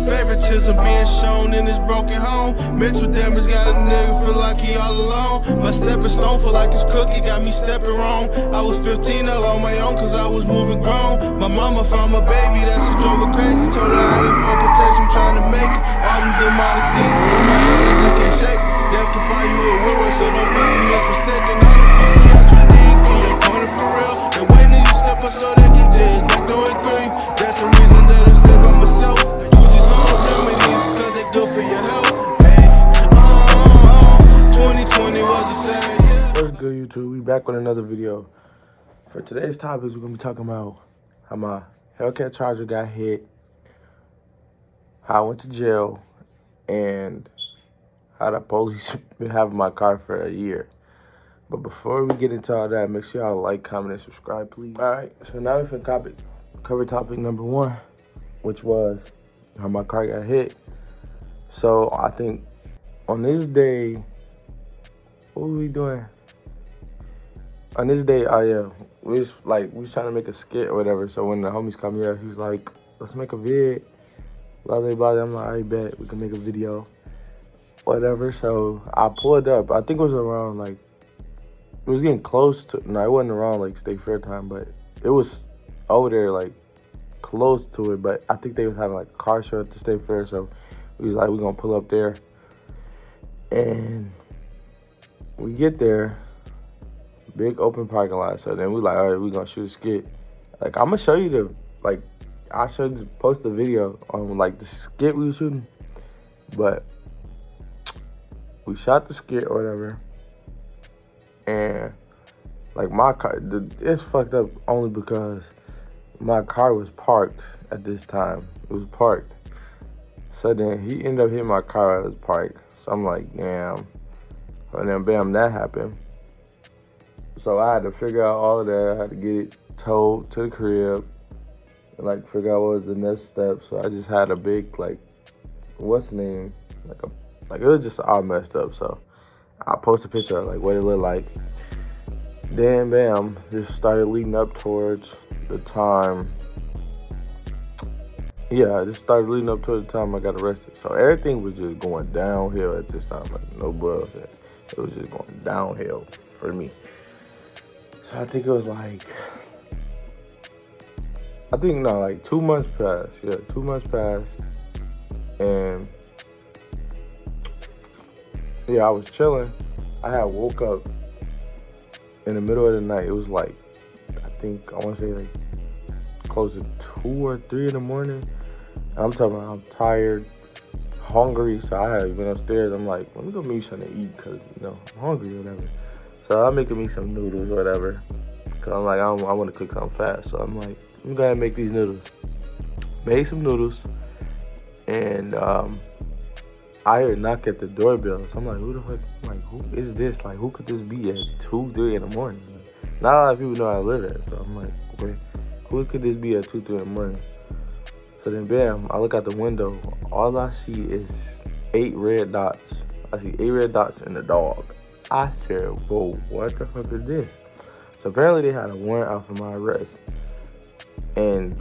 Favoritism being shown in this broken home. Mental damage got a nigga feel like he all alone. My stepping stone feel like it's cookie, got me stepping wrong. I was 15 all on my own cause I was moving grown. My mama found my baby, that shit drove her crazy. Told her I didn't for protection, trying to make it. All them demonic demons in my head, I just can't shake. Death can find you a winner, so don't be mismistaken. All the people that you think in your corner for real, they waiting till you step up so they can judge. Back don't agree. That's the reason that I stay by myself. You just home remedies cause they good for your health. Hey, 2020 was the same. What's good, YouTube? We back with another video. For today's topics, we're gonna be talking about how my Hellcat Charger got hit, how I went to jail, and how the police been having my car for a year. But before we get into all that, make sure y'all like, comment, and subscribe, please. All right, so now we can cover topic number one, which was how my car got hit. So I think on this day, what were we doing? On this day, we was trying to make a skit or whatever. So when the homies come here, he was like, let's make a vid. Blah, blah, blah. I'm like, I bet we can make a video. Whatever. So I pulled up. I think it was around it was getting close to, no, it wasn't around State Fair time, but it was over there close to it. But I think they was having a car show at the State Fair. So we was like, we're going to pull up there. And we get there. Big open parking lot. So then we like, all right, we're gonna shoot a skit. I'm gonna show you I should post a video on the skit we were shooting. But we shot the skit or whatever. And my car, it's fucked up only because my car was parked at this time. It was parked. So then he ended up hitting my car as it was parked. So I'm like, damn. And then bam, that happened. So I had to figure out all of that. I had to get it towed to the crib and figure out what was the next step. So I just had a big what's the name? It was just all messed up. So I posted a picture of what it looked like. Then bam, just started leading up towards the time. Yeah, I just started leading up to the time I got arrested. So everything was just going downhill at this time. No bullshit. It was just going downhill for me. I think it was 2 months passed. Yeah, 2 months passed. And yeah, I was chilling. I had woke up in the middle of the night. It was I think I want to say close to 2 or 3 in the morning. I'm talking about I'm tired, hungry. So I had been upstairs. I'm like, let me go make something to eat because, I'm hungry or whatever. So I'm making me some noodles or whatever. Cause I'm like, I want to cook something fast. So I'm like, I'm gonna make these noodles. Made some noodles. And I heard a knock at the doorbell. So I'm like, who the fuck? I'm like, who is this? Who could this be at 2, 3 in the morning? Not a lot of people know I live at. So I'm like, okay, who could this be at 2, 3 in the morning? So then bam, I look out the window. All I see is 8 red dots. I see 8 red dots and a dog. I said, whoa, what the fuck is this? So apparently they had a warrant out for my arrest. And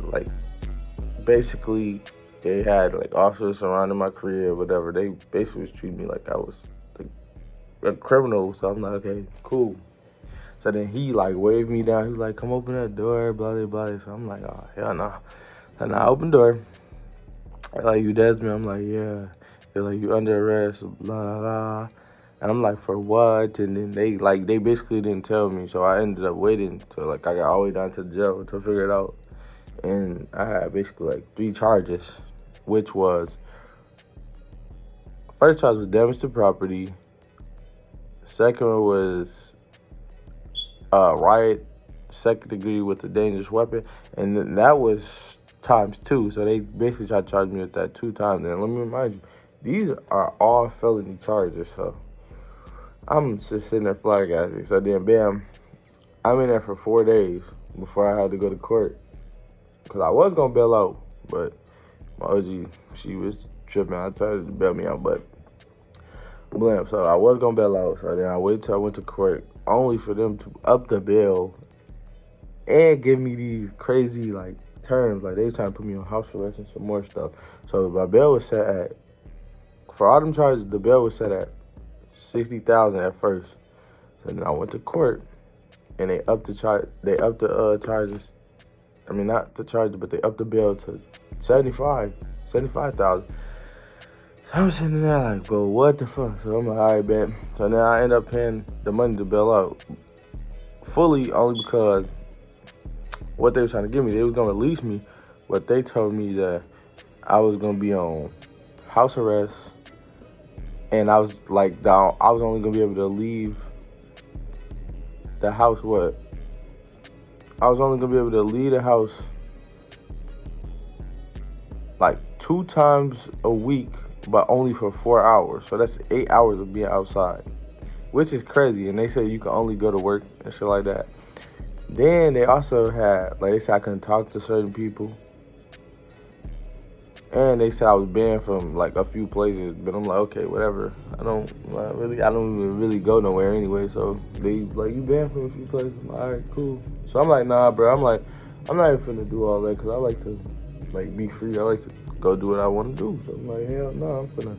basically they had officers surrounding my crib, whatever. They basically was treating me like I was a criminal. So I'm like, okay, cool. So then he waved me down. He was like, come open that door, blah, blah, blah. So I'm like, oh, hell no. And I opened the door. They're like, you Des me? I'm like, yeah. They're like, you under arrest, blah, blah, blah. And I'm like, for what? And then they basically didn't tell me. So I ended up waiting till I got all the way down to the jail to figure it out. And I had basically 3 charges, which was, first charge was damage to property. Second one was riot, 2nd degree with a dangerous weapon. And then that was ×2. So they basically tried to charge me with that 2 times. And let me remind you, these are all felony charges. So I'm just sitting there flabbergasted. So then, bam, I'm in there for 4 days before I had to go to court. Because I was going to bail out, but my OG, she was tripping. I tried to bail me out, but blam. So I was going to bail out. So then I waited till I went to court, only for them to up the bail and give me these crazy, terms. Like, they was trying to put me on house arrest and some more stuff. So my bail was set at, for all them charges, the bail was set at $60,000 at first. So then I went to court, and they upped the charges. I mean, not the charges, but they upped the bail to $75,000. So I'm sitting there like, bro, what the fuck? So I'm like, all right, bet. So then I end up paying the money to bail out fully, only because what they were trying to give me, they was gonna release me, but they told me that I was gonna be on house arrest, and I was like, I was only gonna be able to leave the house. I was only gonna be able to leave the house like 2 times a week, but only for 4 hours. So that's 8 hours of being outside, which is crazy. And they said you can only go to work and shit like that. Then they also had, like, they said I couldn't talk to certain people. And they said I was banned from like a few places, but I'm like, okay, whatever. I don't even really go nowhere anyway. So they like, you banned from a few places. I'm like, all right, cool. So I'm like, nah, bro. I'm like, I'm not even finna do all that because I like to like be free. I like to go do what I want to do. So I'm like, hell no, I'm finna,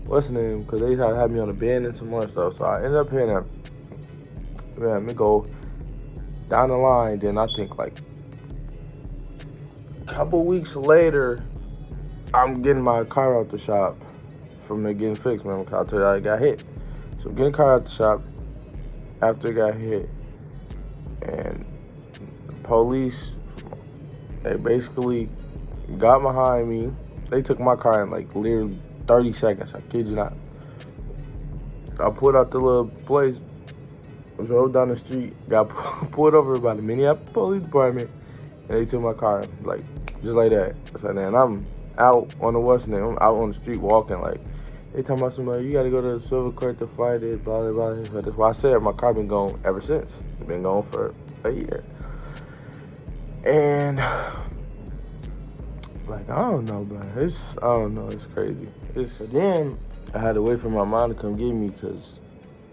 what's the name? Because they tried to have me on the ban and some more stuff. So I ended up paying them. Man, me go down the line. Then I think like a couple weeks later, I'm getting my car out the shop from it getting fixed, man, because I told you I got hit. So I'm getting the car out the shop after it got hit. And the police, they basically got behind me. They took my car in like literally 30 seconds. I kid you not. I pulled out the little place, drove down the street, got pulled over by the Minneapolis Police Department, and they took my car, like, just like that. So then I'm out on the west end. I'm out on the street walking, like, they talking about somebody, you gotta go to the civil court to fight it, blah, blah, blah. So that's why I said my car been gone ever since. It's been gone for a year. And, like, I don't know, bro. It's crazy. But then I had to wait for my mom to come get me because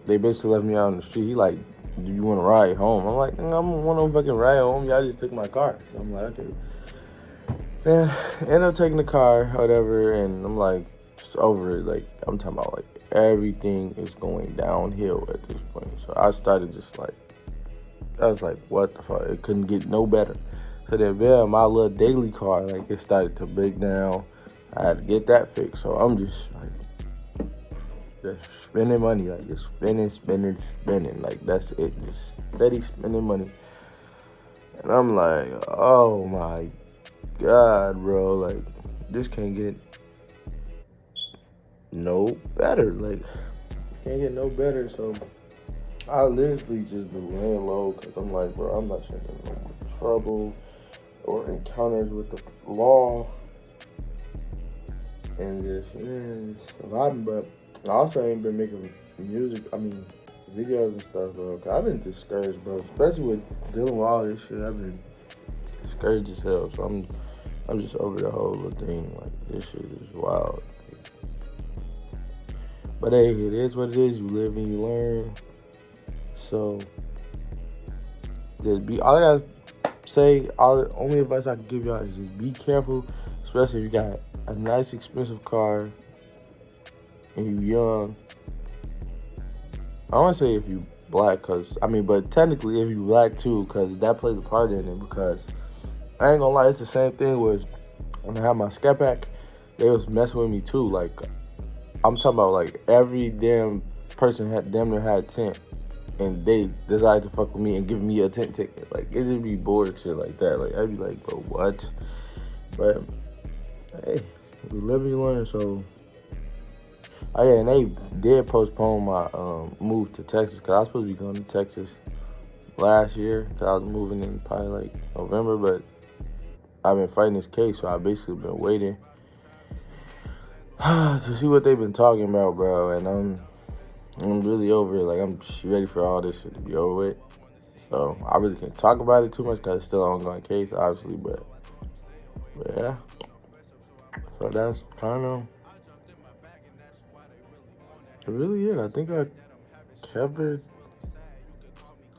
they basically left me out on the street. He like, do you want to ride home? I'm like, I don't want no fucking ride home. Y'all just took my car. So I'm like, okay. Then end up taking the car, whatever, and I'm like, just over it. Like, I'm talking about, like, everything is going downhill at this point. So I started just like, I was like, what the fuck? It couldn't get no better. So then, yeah, my little daily car, like, it started to break down. I had to get that fixed. So I'm just like, just spending money, like, just spending. Like, that's it. Just steady spending money. And I'm like, oh my God, bro, like, this can't get no better. Like, can't get no better. So I literally just been laying low because I'm like, bro, I'm not trying to get no more trouble or encounters with the law, and just, man, surviving. But I also ain't been making videos and stuff, bro. Cause I've been discouraged, bro, especially with dealing with all this shit. I've been discouraged as hell. So I'm just over the whole little thing. Like, this shit is wild. But hey, it is what it is. You live and you learn. So just all I gotta say, the only advice I can give y'all is just be careful, especially if you got a nice expensive car and you young. I don't want to say if you black, but technically if you black too, because that plays a part in it. Because I ain't gonna lie, it's the same thing with when I had my scat pack, they was messing with me too. Like, I'm talking about, like, every damn person damn near had a tent, and they decided to fuck with me and give me a tent ticket. Like, it just be bored shit like that. Like, I'd be like, bro, what? But hey, we live and you learn. So, oh yeah, and they did postpone my move to Texas, because I was supposed to be going to Texas last year, because I was moving in probably like November, but I've been fighting this case, so I've basically been waiting to see what they've been talking about, bro. And I'm really over it. Like, I'm just ready for all this shit to be over with. So I really can't talk about it too much because it's still an ongoing case, obviously. But yeah. So that's kind of really it. I think I covered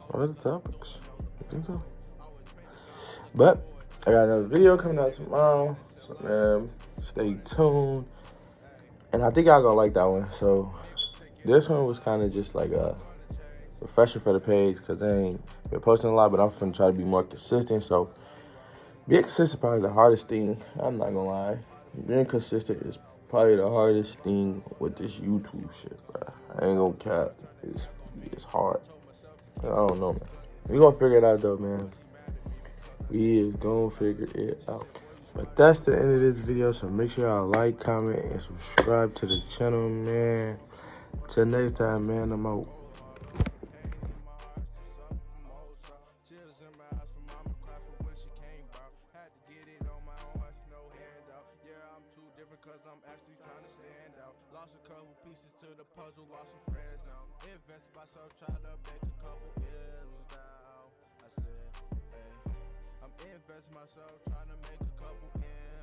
all the topics. I think so. But I got another video coming out tomorrow. So, man, stay tuned. And I think y'all gonna like that one. So this one was kind of just like a refresher for the page because they ain't been posting a lot, but I'm finna try to be more consistent. So being consistent is probably the hardest thing. I'm not gonna lie. Being consistent is probably the hardest thing with this YouTube shit, bro. I ain't gonna cap. It's hard. I don't know, man. We gonna figure it out though, man. We is gonna figure it out. But that's the end of this video, so make sure y'all like, comment, and subscribe to the channel, man. Till next time, man, I'm out. Cause I'm actually trying to stand out. Lost a couple pieces to the puzzle, lost some friends now. Invested myself, trying to make a couple M's now. I said, hey, I'm investing myself, trying to make a couple M's.